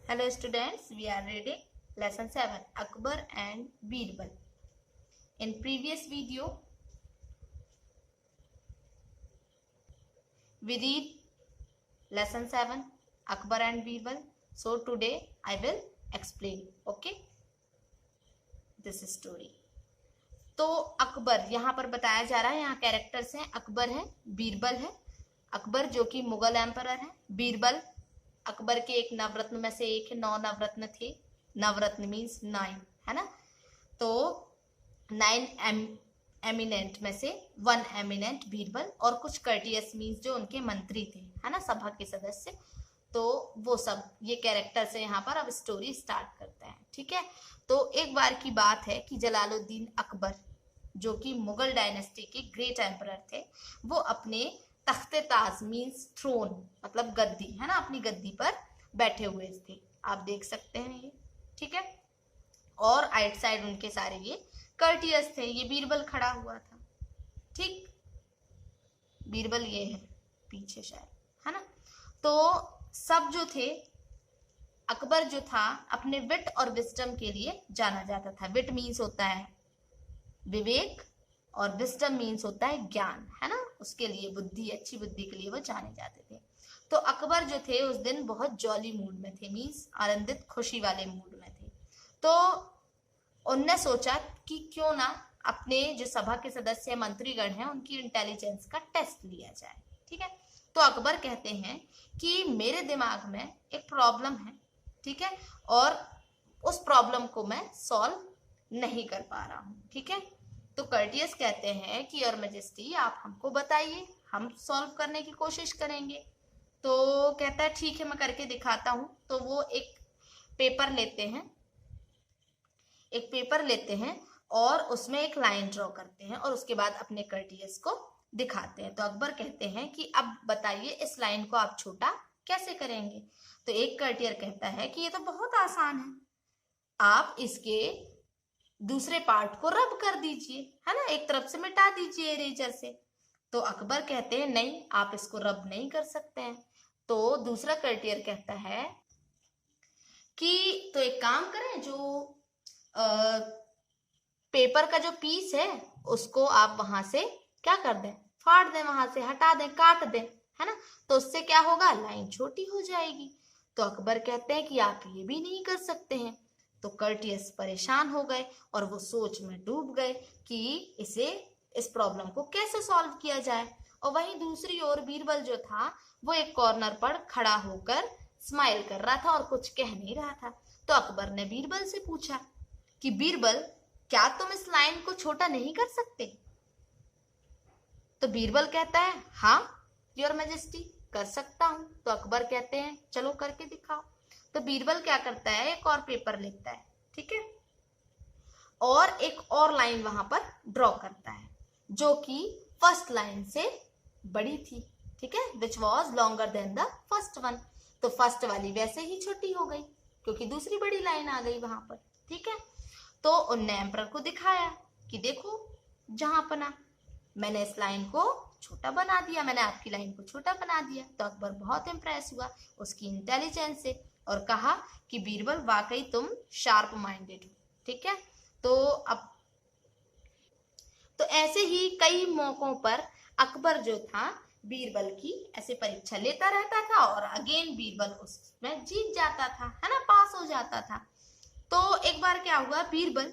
Hello students, we are reading lesson 7 Akbar and Birbal. In previous video we read lesson 7 Akbar and Birbal. So today I will explain, okay, this story. तो अकबर यहाँ पर बताया जा रहा है, यहाँ characters हैं, अकबर है, बीरबल है। अकबर जो कि मुगल एम्परर है, बीरबल अकबर के एक नवरत्न में से एक है। 9 नवरत्न थे, नवरत्न मीन्स 9, है ना। तो 9 एमिनेंट में से 1 एमिनेंट बीरबल और कुछ कर्टियस मीन्स जो उनके मंत्री थे, है ना, सभा के सदस्य। तो वो सब ये कैरेक्टर्स है यहाँ पर। अब स्टोरी स्टार्ट करते हैं, ठीक है। तो एक बार की बात है कि जलालुद्दीन अकबर जो कि मुगल डायनेस्टी के ग्रेट एम्परर थे, वो अपने तख्ते ताज मीन्स थ्रोन मतलब गद्दी, है ना, अपनी गद्दी पर बैठे हुए थे। आप देख सकते हैं ये, ठीक है। और आइट साइड उनके सारे ये कर्टियस थे। ये बीरबल खड़ा हुआ था, ठीक, बीरबल ये है पीछे शायद, है ना। तो सब जो थे, अकबर जो था अपने विट और विस्डम के लिए जाना जाता था। विट मीन्स होता है विवेक और विस्डम मीन्स होता है ज्ञान, है ना। उसके लिए बुद्धि, अच्छी बुद्धि के लिए वो जाने जाते थे। तो अकबर जो थे उस दिन बहुत जॉली मूड में थे, मीन्स आनंदित खुशी वाले मूड में थे। तो उनने सोचा कि क्यों ना अपने जो सभा के सदस्य मंत्रीगण हैं उनकी इंटेलिजेंस का टेस्ट लिया जाए, ठीक है। तो अकबर कहते हैं कि मेरे दिमाग में एक प्रॉब्लम है, ठीक है, और उस प्रॉब्लम को मैं सॉल्व नहीं कर पा रहा हूँ, ठीक है। तो कर्टियस कहते हैं कि योर मैजेस्टी आप हमको बताइए, हम सॉल्व करने की कोशिश करेंगे। तो कहता है ठीक है, मैं करके दिखाता हूँ। तो वो एक पेपर लेते हैं और उसमें एक लाइन ड्रॉ करते हैं और उसके बाद अपने कर्टियस को दिखाते हैं। तो अकबर कहते हैं कि अब बताइए इस लाइन को आप छोटा कैसे करेंगे। तो एक कर्टियर कहता है कि ये तो बहुत आसान है, आप इसके दूसरे पार्ट को रब कर दीजिए, है ना, एक तरफ से मिटा दीजिए इरेजर से। तो अकबर कहते हैं नहीं, आप इसको रब नहीं कर सकते हैं। तो दूसरा कर्टियर कहता है कि तो एक काम करें, जो पेपर का जो पीस है उसको आप वहां से क्या कर दें, फाड़ दें, वहां से हटा दें, काट दें, है ना। तो उससे क्या होगा, लाइन छोटी हो जाएगी। तो अकबर कहते हैं कि आप ये भी नहीं कर सकते हैं। तो कर्टियस परेशान हो गए और वो सोच में डूब गए कि इस प्रॉब्लम को कैसे सॉल्व किया जाए। और वहीं दूसरी ओर बीरबल जो था वो एक कॉर्नर पर खड़ा होकर स्माइल कर रहा था और कुछ कह नहीं रहा था। तो अकबर ने बीरबल से पूछा कि बीरबल, क्या तुम इस लाइन को छोटा नहीं कर सकते। तो बीरबल कहता है हाँ योर मैजेस्टी, कर सकता हूं। तो अकबर कहते हैं चलो करके दिखाओ। तो बीरबल क्या करता है, एक और पेपर लेता है, ठीक है, और एक और लाइन वहां पर ड्रॉ करता है जो कि फर्स्ट लाइन से बड़ी थी, ठीक है, which was longer than the first one. तो फर्स्ट वाली वैसे ही छोटी हो गई क्योंकि दूसरी बड़ी लाइन आ गई वहां पर, ठीक है। तो उनने एम्परर को दिखाया कि देखो जहां पना, मैंने इस लाइन को छोटा बना दिया, मैंने आपकी लाइन को छोटा बना दिया। तो अकबर बहुत इंप्रेस हुआ उसकी इंटेलिजेंस से और कहा कि बीरबल वाकई तुम शार्प माइंडेड हो, ठीक है। तो ऐसे ही कई मौकों पर अकबर जो था बीरबल की ऐसे परीक्षा लेता रहता था और अगेन बीरबल उसमें जीत जाता था, है ना, पास हो जाता था। तो एक बार क्या हुआ, बीरबल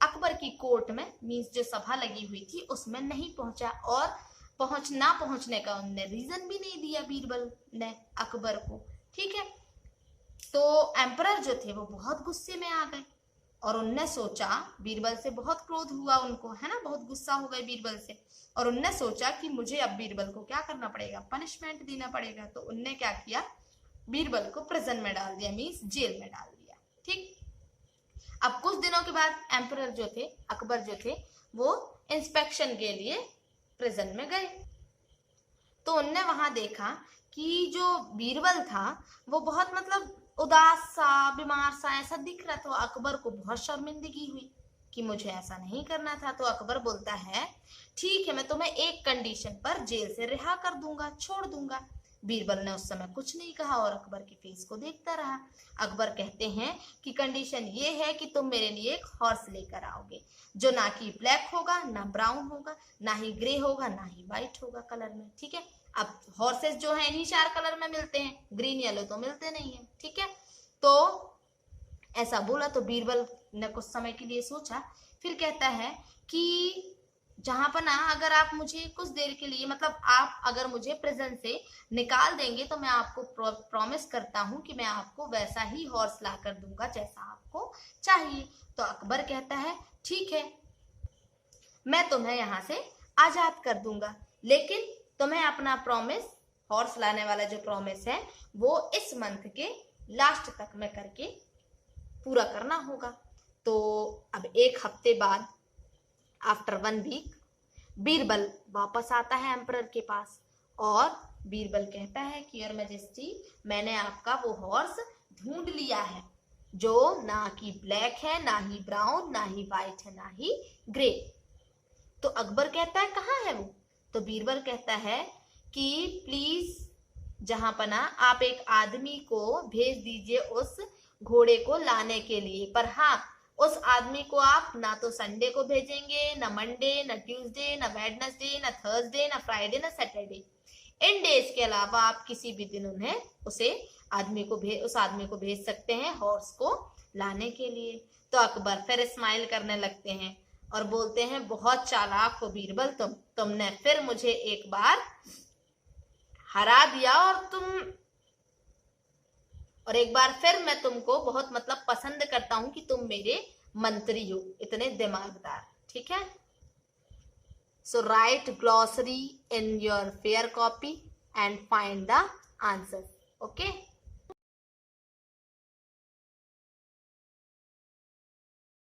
अकबर की कोर्ट में मीन्स जो सभा लगी हुई थी उसमें नहीं पहुंचा और पहुंचने का उनने रीजन भी नहीं दिया बीरबल ने अकबर को, ठीक है। तो एम्परर जो थे वो बहुत गुस्से में आ गए और उनने सोचा, बीरबल से बहुत क्रोध हुआ उनको, है ना, बहुत गुस्सा हो गए बीरबल से। और उनने सोचा कि मुझे अब बीरबल को क्या करना पड़ेगा, पनिशमेंट देना पड़ेगा। तो उनने क्या किया, बीरबल को प्रिजन में डाल दिया, मीन्स जेल में डाल दिया, ठीक। अब कुछ दिनों के बाद एम्परर जो थे, अकबर जो थे, वो इंस्पेक्शन के लिए प्रिजन में गए। तो उनने वहां देखा कि जो बीरबल था वो बहुत मतलब उदास सा, बीमार सा ऐसा दिख रहा था। अकबर को बहुत शर्मिंदगी हुई कि मुझे ऐसा नहीं करना था। तो अकबर बोलता है ठीक है, मैं तुम्हें एक कंडीशन पर जेल से रिहा कर दूंगा, छोड़ दूंगा। बीरबल ने उस समय कुछ नहीं कहा और अकबर के फेस को देखता रहा। अकबर कहते हैं कि कंडीशन ये है कि तुम मेरे लिए एक हॉर्स लेकर आओगे जो ना कि ब्लैक होगा, ना ब्राउन होगा, ना ही ग्रे होगा, ना ही व्हाइट होगा कलर में। ठीक है, अब हॉर्सेस जो है इन्हीं 4 कलर में मिलते हैं, ग्रीन येलो तो मिलते नहीं है। ठीक है, तो ऐसा बोला तो बीरबल ने कुछ समय के लिए सोचा, फिर कहता है कि जहां पर ना अगर आप मुझे कुछ देर के लिए, मतलब आप अगर मुझे प्रेजेंट से निकाल देंगे तो मैं आपको प्रॉमिस करता हूं कि मैं आपको वैसा ही हॉर्स ला कर दूंगा जैसा आपको चाहिए। तो अकबर कहता है ठीक है, मैं तुम्हें यहाँ से आजाद कर दूंगा, लेकिन तुम्हें अपना प्रॉमिस, हॉर्स लाने वाला जो प्रॉमिस है वो इस मंथ के लास्ट तक में करके पूरा करना होगा। तो अब 1 हफ्ते बाद, आफ्टर 1 वीक, बीरबल वापस आता है एम्परर के पास और बीरबल कहता है कि योर मैजेस्टी, मैंने आपका वो हॉर्स ढूंढ लिया है जो ना कि ब्लैक है, ना ही ब्राउन, ना ही व्हाइट है, ना ही ग्रे। तो अकबर कहता है कहाँ है वो? तो बीरबल कहता है कि प्लीज जहां पना आप एक आदमी को भेज दीजिए उस घोड़े को लाने के लिए, पर हाँ उस आदमी को आप ना तो संडे को भेजेंगे, ना मंडे, ना ट्यूसडे, ना वेडनेसडे, ना थर्सडे, ना फ्राइडे, ना सैटरडे। इन डेज के अलावा आप किसी भी दिन उन्हें उस आदमी को भेज सकते हैं हॉर्स को लाने के लिए। तो अकबर फिर स्माइल करने लगते हैं और बोलते हैं बहुत चालाक हो बीरबल, तुमने फिर मुझे एक बार हरा दिया और एक बार फिर मैं तुमको बहुत मतलब पसंद करता हूं कि तुम मेरे मंत्री हो, इतने दिमागदार। ठीक है, so write glossary in your fair copy and find the answer. Okay.